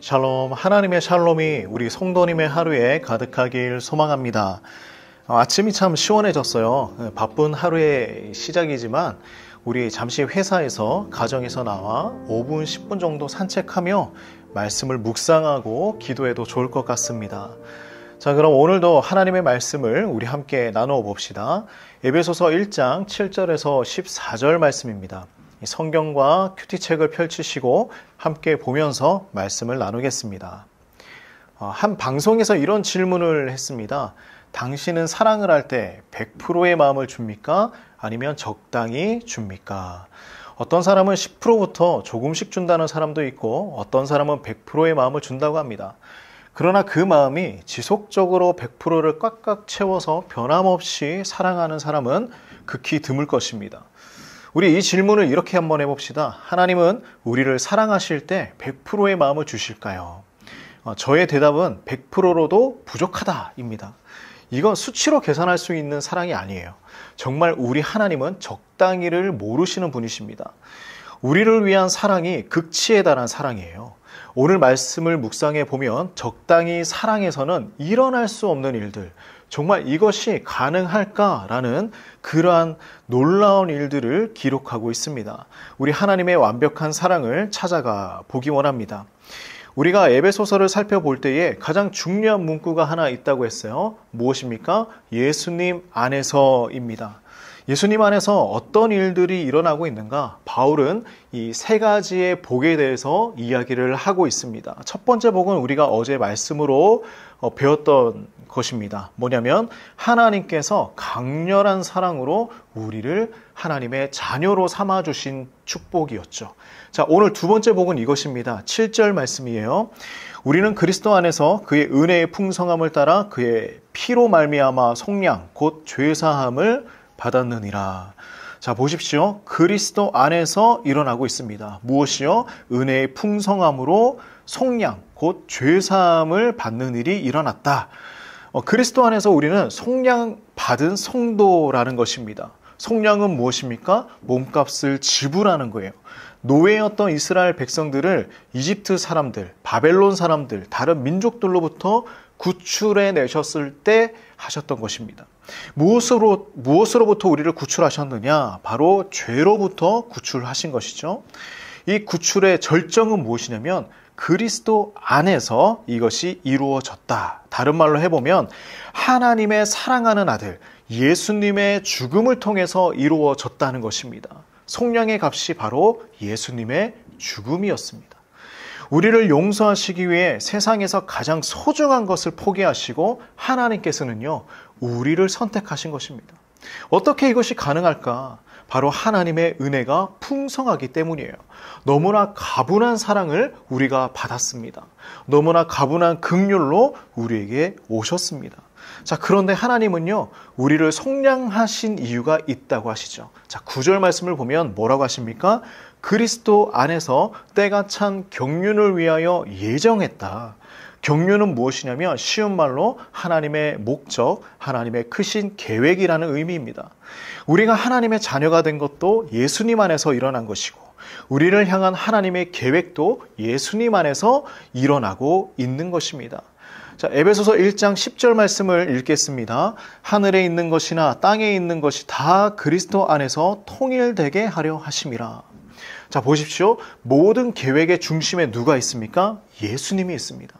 샬롬, 하나님의 샬롬이 우리 성도님의 하루에 가득하길 소망합니다. 아침이 참 시원해졌어요. 바쁜 하루의 시작이지만 우리 잠시 회사에서 가정에서 나와 5분, 10분 정도 산책하며 말씀을 묵상하고 기도해도 좋을 것 같습니다. 자, 그럼 오늘도 하나님의 말씀을 우리 함께 나누어 봅시다. 에베소서 1장 7절에서 14절 말씀입니다. 성경과 큐티책을 펼치시고 함께 보면서 말씀을 나누겠습니다. 한 방송에서 이런 질문을 했습니다. 당신은 사랑을 할 때 100%의 마음을 줍니까? 아니면 적당히 줍니까? 어떤 사람은 10%부터 조금씩 준다는 사람도 있고 어떤 사람은 100%의 마음을 준다고 합니다. 그러나 그 마음이 지속적으로 100%를 꽉꽉 채워서 변함없이 사랑하는 사람은 극히 드물 것입니다. 우리 이 질문을 이렇게 한번 해봅시다. 하나님은 우리를 사랑하실 때 100%의 마음을 주실까요? 저의 대답은 100%로도 부족하다입니다. 이건 수치로 계산할 수 있는 사랑이 아니에요. 정말 우리 하나님은 적당히를 모르시는 분이십니다. 우리를 위한 사랑이 극치에 달한 사랑이에요. 오늘 말씀을 묵상해 보면 적당히 사랑에서는 일어날 수 없는 일들, 정말 이것이 가능할까라는 그러한 놀라운 일들을 기록하고 있습니다. 우리 하나님의 완벽한 사랑을 찾아가 보기 원합니다. 우리가 에베소서를 살펴볼 때에 가장 중요한 문구가 하나 있다고 했어요. 무엇입니까? 예수님 안에서입니다. 예수님 안에서 어떤 일들이 일어나고 있는가? 바울은 이 세 가지의 복에 대해서 이야기를 하고 있습니다. 첫 번째 복은 우리가 어제 말씀으로 배웠던 것입니다. 뭐냐면 하나님께서 강렬한 사랑으로 우리를 하나님의 자녀로 삼아주신 축복이었죠. 자, 오늘 두 번째 복은 이것입니다. 7절 말씀이에요. 우리는 그리스도 안에서 그의 은혜의 풍성함을 따라 그의 피로 말미암아 속량 곧 죄사함을 받았느니라. 자, 보십시오. 그리스도 안에서 일어나고 있습니다. 무엇이요? 은혜의 풍성함으로 속량 곧 죄사함을 받는 일이 일어났다. 그리스도 안에서 우리는 속량 받은 성도라는 것입니다. 속량은 무엇입니까? 몸값을 지불하는 거예요. 노예였던 이스라엘 백성들을 이집트 사람들, 바벨론 사람들, 다른 민족들로부터 구출해 내셨을 때 하셨던 것입니다. 무엇으로부터 우리를 구출하셨느냐? 바로 죄로부터 구출하신 것이죠. 이 구출의 절정은 무엇이냐면 그리스도 안에서 이것이 이루어졌다. 다른 말로 해보면 하나님의 사랑하는 아들 예수님의 죽음을 통해서 이루어졌다는 것입니다. 속량의 값이 바로 예수님의 죽음이었습니다. 우리를 용서하시기 위해 세상에서 가장 소중한 것을 포기하시고 하나님께서는요, 우리를 선택하신 것입니다. 어떻게 이것이 가능할까? 바로 하나님의 은혜가 풍성하기 때문이에요. 너무나 가분한 사랑을 우리가 받았습니다. 너무나 가분한 긍휼로 우리에게 오셨습니다. 자, 그런데 하나님은요, 우리를 속량하신 이유가 있다고 하시죠. 자, 9절 말씀을 보면 뭐라고 하십니까? 그리스도 안에서 때가 찬 경륜을 위하여 예정했다. 경륜은 무엇이냐면 쉬운 말로 하나님의 목적, 하나님의 크신 계획이라는 의미입니다. 우리가 하나님의 자녀가 된 것도 예수님 안에서 일어난 것이고 우리를 향한 하나님의 계획도 예수님 안에서 일어나고 있는 것입니다. 자, 에베소서 1장 10절 말씀을 읽겠습니다. 하늘에 있는 것이나 땅에 있는 것이 다 그리스도 안에서 통일되게 하려 하심이라. 자, 보십시오. 모든 계획의 중심에 누가 있습니까? 예수님이 있습니다.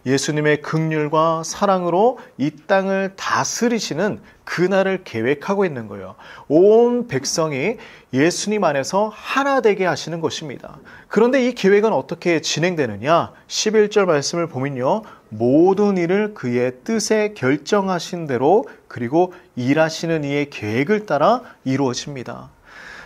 예수님의 긍휼과 사랑으로 이 땅을 다스리시는 그날을 계획하고 있는 거예요. 온 백성이 예수님 안에서 하나 되게 하시는 것입니다. 그런데 이 계획은 어떻게 진행되느냐? 11절 말씀을 보면요. 모든 일을 그의 뜻에 결정하신 대로 그리고 일하시는 이의 계획을 따라 이루어집니다.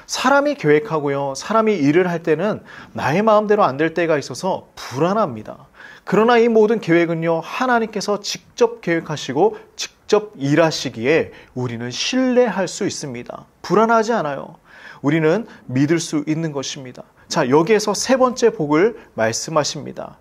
사람이 계획하고요. 사람이 일을 할 때는 나의 마음대로 안 될 때가 있어서 불안합니다. 그러나 이 모든 계획은요, 하나님께서 직접 계획하시고 직접 일하시기에 우리는 신뢰할 수 있습니다. 불안하지 않아요. 우리는 믿을 수 있는 것입니다. 자, 여기에서 세 번째 복을 말씀하십니다.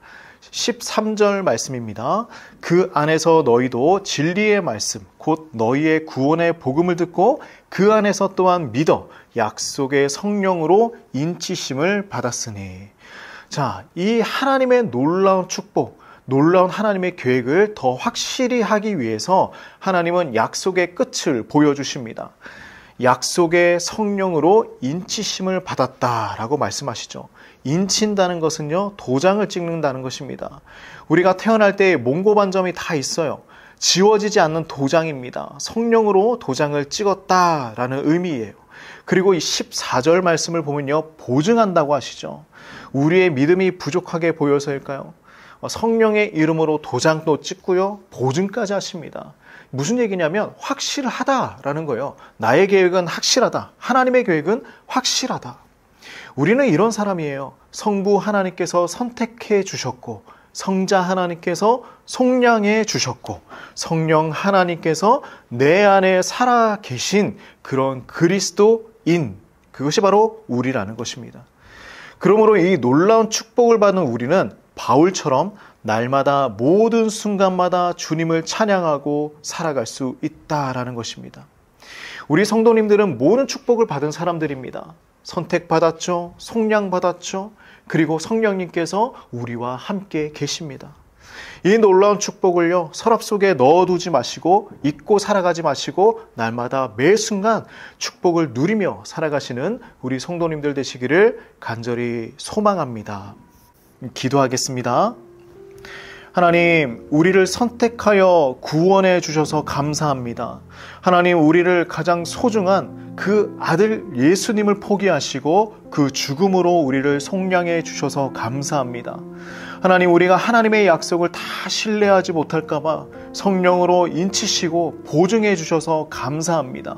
13절 말씀입니다. 그 안에서 너희도 진리의 말씀, 곧 너희의 구원의 복음을 듣고 그 안에서 또한 믿어 약속의 성령으로 인치심을 받았으니. 자, 이 하나님의 놀라운 축복, 놀라운 하나님의 계획을 더 확실히 하기 위해서 하나님은 약속의 끝을 보여주십니다. 약속의 성령으로 인치심을 받았다라고 말씀하시죠. 인친다는 것은요, 도장을 찍는다는 것입니다. 우리가 태어날 때 몽고반점이 다 있어요. 지워지지 않는 도장입니다. 성령으로 도장을 찍었다라는 의미예요. 그리고 이 14절 말씀을 보면요, 보증한다고 하시죠. 우리의 믿음이 부족하게 보여서일까요? 성령의 이름으로 도장도 찍고요, 보증까지 하십니다. 무슨 얘기냐면 확실하다라는 거예요. 나의 계획은 확실하다. 하나님의 계획은 확실하다. 우리는 이런 사람이에요. 성부 하나님께서 선택해 주셨고, 성자 하나님께서 속량해 주셨고, 성령 하나님께서 내 안에 살아 계신 그런 그리스도인, 그것이 바로 우리라는 것입니다. 그러므로 이 놀라운 축복을 받는 우리는 바울처럼 날마다 모든 순간마다 주님을 찬양하고 살아갈 수 있다라는 것입니다. 우리 성도님들은 모든 축복을 받은 사람들입니다. 선택받았죠. 속량받았죠. 그리고 성령님께서 우리와 함께 계십니다. 이 놀라운 축복을요, 서랍 속에 넣어두지 마시고 잊고 살아가지 마시고 날마다 매 순간 축복을 누리며 살아가시는 우리 성도님들 되시기를 간절히 소망합니다. 기도하겠습니다. 하나님, 우리를 선택하여 구원해 주셔서 감사합니다. 하나님, 우리를 가장 소중한 그 아들 예수님을 포기하시고 그 죽음으로 우리를 속량해 주셔서 감사합니다. 하나님, 우리가 하나님의 약속을 다 신뢰하지 못할까 봐 성령으로 인치시고 보증해 주셔서 감사합니다.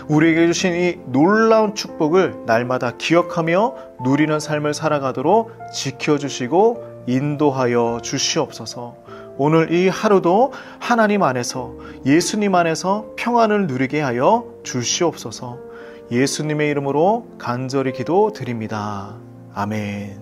우리에게 주신 이 놀라운 축복을 날마다 기억하며 누리는 삶을 살아가도록 지켜주시고 인도하여 주시옵소서. 오늘 이 하루도 하나님 안에서, 예수님 안에서 평안을 누리게 하여 주시옵소서. 예수님의 이름으로 간절히 기도드립니다. 아멘.